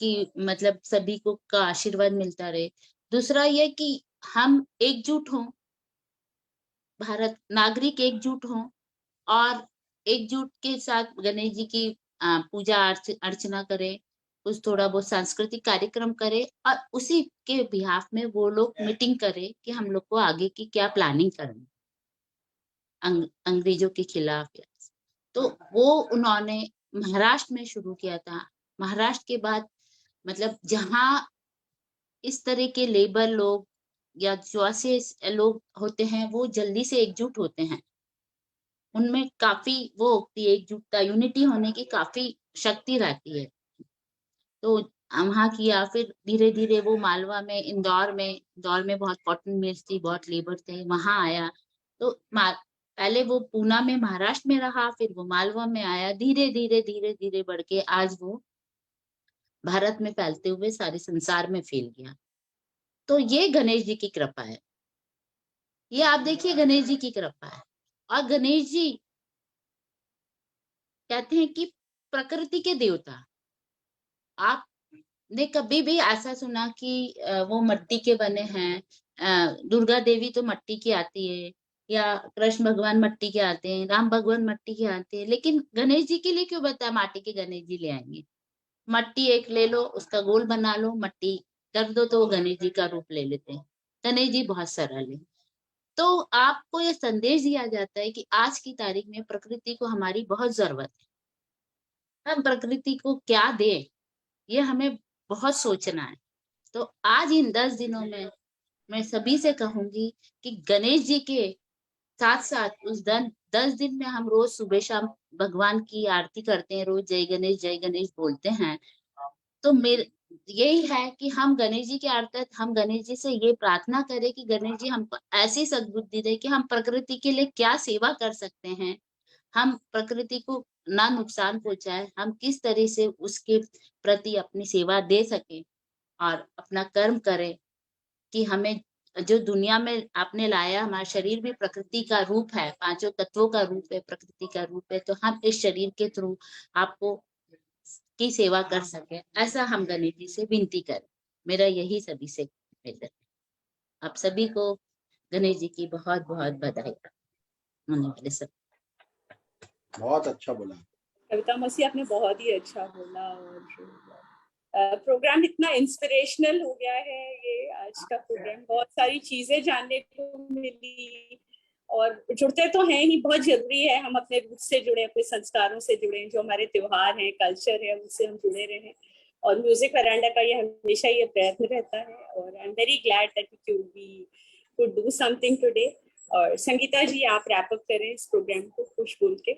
की मतलब सभी को का आशीर्वाद मिलता रहे, दूसरा ये कि हम एकजुट हों, भारत नागरिक एकजुट हों और एकजुट के साथ गणेश जी की पूजा अर्चना करें, कुछ थोड़ा बहुत सांस्कृतिक कार्यक्रम करे और उसी के बिहाफ में वो लोग मीटिंग करे कि हम लोग को आगे की क्या प्लानिंग करनी अंग्रेजों के खिलाफ। तो वो उन्होंने महाराष्ट्र में शुरू किया था। महाराष्ट्र के बाद मतलब जहाँ इस तरह के लेबर लोग या जो ऐसे लोग होते हैं वो जल्दी से एकजुट होते हैं, उनमें काफी वो होती है एकजुटता, यूनिटी होने की काफी शक्ति रहती है। तो वहाँ किया, फिर धीरे धीरे वो मालवा में इंदौर में बहुत कॉटन मिल्स थी, बहुत लेबर थे, वहां आया। तो पहले वो पूना में महाराष्ट्र में रहा, फिर वो मालवा में आया, धीरे धीरे बढ़ के आज वो भारत में फैलते हुए सारे संसार में फैल गया। तो ये गणेश जी की कृपा है, ये आप देखिए गणेश जी की कृपा है। और गणेश जी कहते हैं कि प्रकृति के देवता। आपने कभी भी ऐसा सुना कि वो मिट्टी के बने हैं? दुर्गा देवी तो मिट्टी की आती है, या कृष्ण भगवान मिट्टी के आते हैं, राम भगवान मिट्टी के आते हैं, लेकिन गणेश जी के लिए क्यों बताया माटी के गणेश जी ले आएंगे? मिट्टी एक ले लो, उसका गोल बना लो, मिट्टी कर दो, तो वो गणेश जी का रूप ले लेते हैं। गणेश जी बहुत सरल है। तो आपको ये संदेश दिया जाता है कि आज की तारीख में प्रकृति को हमारी बहुत जरूरत है। हम प्रकृति को क्या दें, ये हमें बहुत सोचना है। तो आज इन 10 दिनों में मैं सभी से कहूंगी कि गणेश जी के साथ साथ उस 10 दिन में हम रोज सुबह शाम भगवान की आरती करते हैं, रोज जय गणेश बोलते हैं। तो मेरे यही है कि हम गणेश जी के आरती, हम गणेश जी से ये प्रार्थना करें कि गणेश जी हमको ऐसी सद्बुद्धि दे कि हम प्रकृति के लिए क्या सेवा कर सकते हैं, हम प्रकृति को ना नुकसान पहुंचाए, हम किस तरह से उसके प्रति अपनी सेवा दे सके और अपना कर्म करें कि हमें जो दुनिया में आपने लाया, हमारा शरीर भी प्रकृति का रूप है, 5 तत्वों का रूप है, प्रकृति का रूप है। तो हम इस शरीर के थ्रू आपको की सेवा कर सके, ऐसा हम गणेश जी से विनती करें। मेरा यही सभी से निवेदन है। आप सभी को गणेश जी की बहुत बहुत बधाई। सब बहुत अच्छा बोला कविता मौसी, आपने बहुत ही अच्छा बोला। और प्रोग्राम इतना इंस्पिरेशनल हो गया है, ये आज का प्रोग्राम, बहुत सारी चीजें जानने को मिली। और जुड़ते तो हैं ही, बहुत जरूरी है हम अपने रूट से जुड़े, अपने संस्कारों से जुड़े, जो हमारे त्योहार हैं, कल्चर है, उससे हम जुड़े रहें। और म्यूजिक वरांडा का ये हमेशा ये प्रयत्न रहता है। और I am very glad that we could do something today. और संगीता जी, आप रैप अप करें इस प्रोग्राम को खुश बोल के।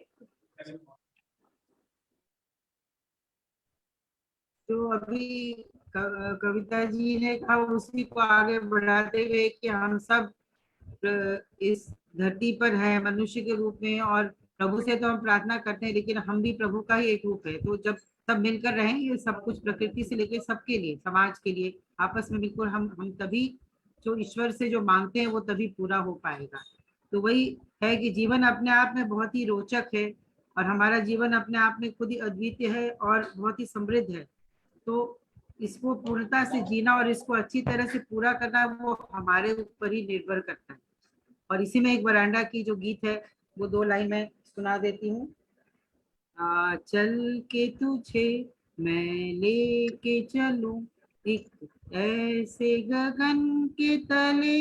तो अभी कविता जी ने कहा, उसी को आगे बढ़ाते हुए कि हम सब इस धरती पर है मनुष्य के रूप में, और प्रभु से तो हम प्रार्थना करते हैं, लेकिन हम भी प्रभु का ही एक रूप है। तो जब सब मिलकर रहेंगे, सब कुछ प्रकृति से लेकर सबके लिए, समाज के लिए, आपस में बिल्कुल हम तभी जो ईश्वर से जो मांगते हैं वो तभी पूरा हो पाएगा। तो वही है कि जीवन अपने आप में बहुत ही रोचक है, और हमारा जीवन अपने आप में खुद ही अद्वितीय है और बहुत ही समृद्ध है। तो इसको पूर्णता से जीना और इसको अच्छी तरह से पूरा करना वो हमारे ऊपर ही निर्भर करता है। और इसी में एक वरांडा की जो गीत है वो 2 लाइन में सुना देती हूँ। चल के तुझे मैं लेके चलूं एक ऐसे गगन के तले,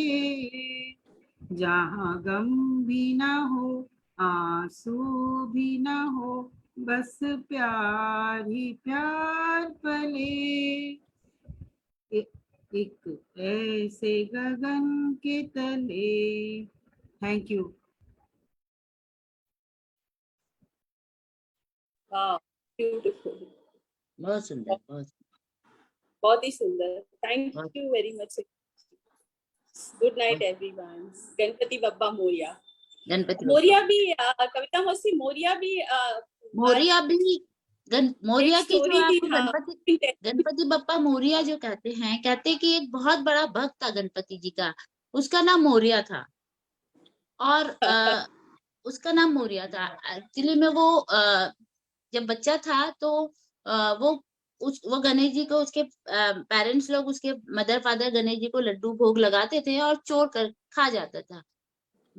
जहाँ गम भी ना हो आंसू भी ना हो, बस प्यार ही प्यार पले। एक ऐसे गगन के तले। Thank you. वाह, ब्यूटीफुल, बहुत सुंदर, बहुत ही सुंदर। थैंक बहुत you very much. Good night everyone. Ganpati Bappa Morya. Ganpati Morya भी कविता मौसी, मोरिया भी मोरिया भी मोरिया एक की जो स्टोरी थी। आपको गणपति बप्पा मोरिया जो कहते कि एक बहुत बड़ा भक्त था गणपति जी का, उसका नाम मोरिया था। और उसका नाम मोरिया था एक्चुअली में। वो जब बच्चा था तो वो गणेश जी को, उसके पेरेंट्स लोग, उसके मदर फादर गणेश जी को लड्डू भोग लगाते थे और चोर कर खा जाता था।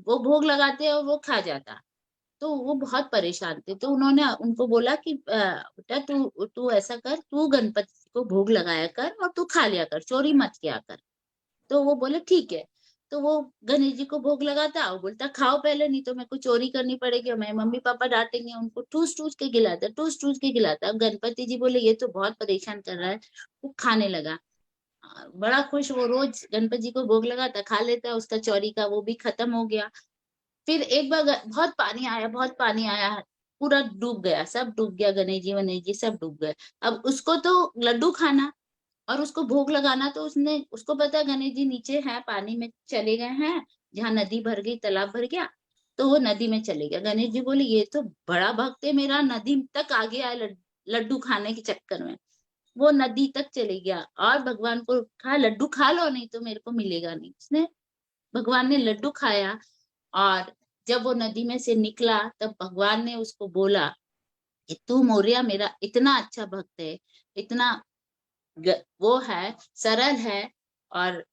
वो भोग लगाते और वो खा जाता, तो वो बहुत परेशान थे। तो उन्होंने उनको बोला कि बेटा तू ऐसा कर, तू गणपति को भोग लगाया कर और तू खा लिया कर, चोरी मत किया कर। तो वो बोले ठीक है। तो वो गणेश जी को भोग लगाता, वो बोलता खाओ पहले, नहीं तो मेरे को चोरी करनी पड़ेगी, मैं मम्मी पापा डांटेंगे। उनको ठूस ठूस के खिलाता, ठूस ठूस के खिलाता। अब गणपति जी बोले ये तो बहुत परेशान कर रहा है, वो खाने लगा। बड़ा खुश, वो रोज गणपति जी को भोग लगाता, खा लेता, उसका चोरी का वो भी खत्म हो गया। फिर एक बार बहुत पानी आया, बहुत पानी आया, पूरा डूब गया, सब डूब गया, गणेश जी सब डूब गए। अब उसको तो लड्डू खाना और उसको भोग लगाना, तो उसको पता गणेश जी नीचे है, पानी में चले गए हैं, जहाँ नदी भर गई, तालाब भर गया, तो वो नदी में चले गया। गणेश जी बोले ये तो बड़ा भक्त है मेरा, नदी तक आ गया है लड्डू खाने के चक्कर में। वो नदी तक चले गया और भगवान को कहा लड्डू खा लो, नहीं तो मेरे को मिलेगा नहीं। उसने, भगवान ने लड्डू खाया, और जब वो नदी में से निकला तब भगवान ने उसको बोला कि तू मोरिया मेरा इतना अच्छा भक्त है, इतना वो है, सरल है, और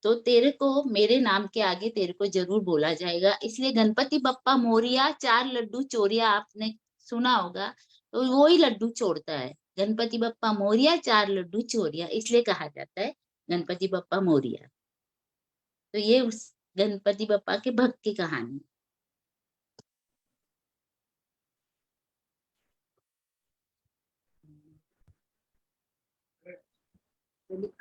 तो तेरे को मेरे नाम के आगे तेरे को जरूर बोला जाएगा। इसलिए गणपति बप्पा मोरिया, 4 लड्डू चोरिया, आपने सुना होगा, तो वो ही लड्डू चोरता है। गणपति बप्पा मोरिया, 4 लड्डू चोरिया, इसलिए कहा जाता है गणपति बप्पा मोरिया। तो ये उस गणपति बप्पा के भक्त की कहानी।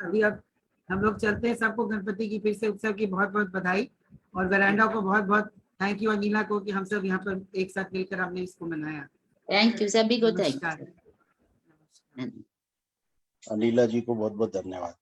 अभी अब हम लोग चलते हैं। सबको गणपति की फिर से उत्सव की बहुत बहुत बधाई, और वेरांडा को बहुत बहुत थैंक यू, अनिला को, कि हम सब यहाँ पर एक साथ मिलकर हमने इसको मनाया। थैंक यू, सभी को थैंक नमस्कार। यू। अनिला जी को बहुत बहुत धन्यवाद।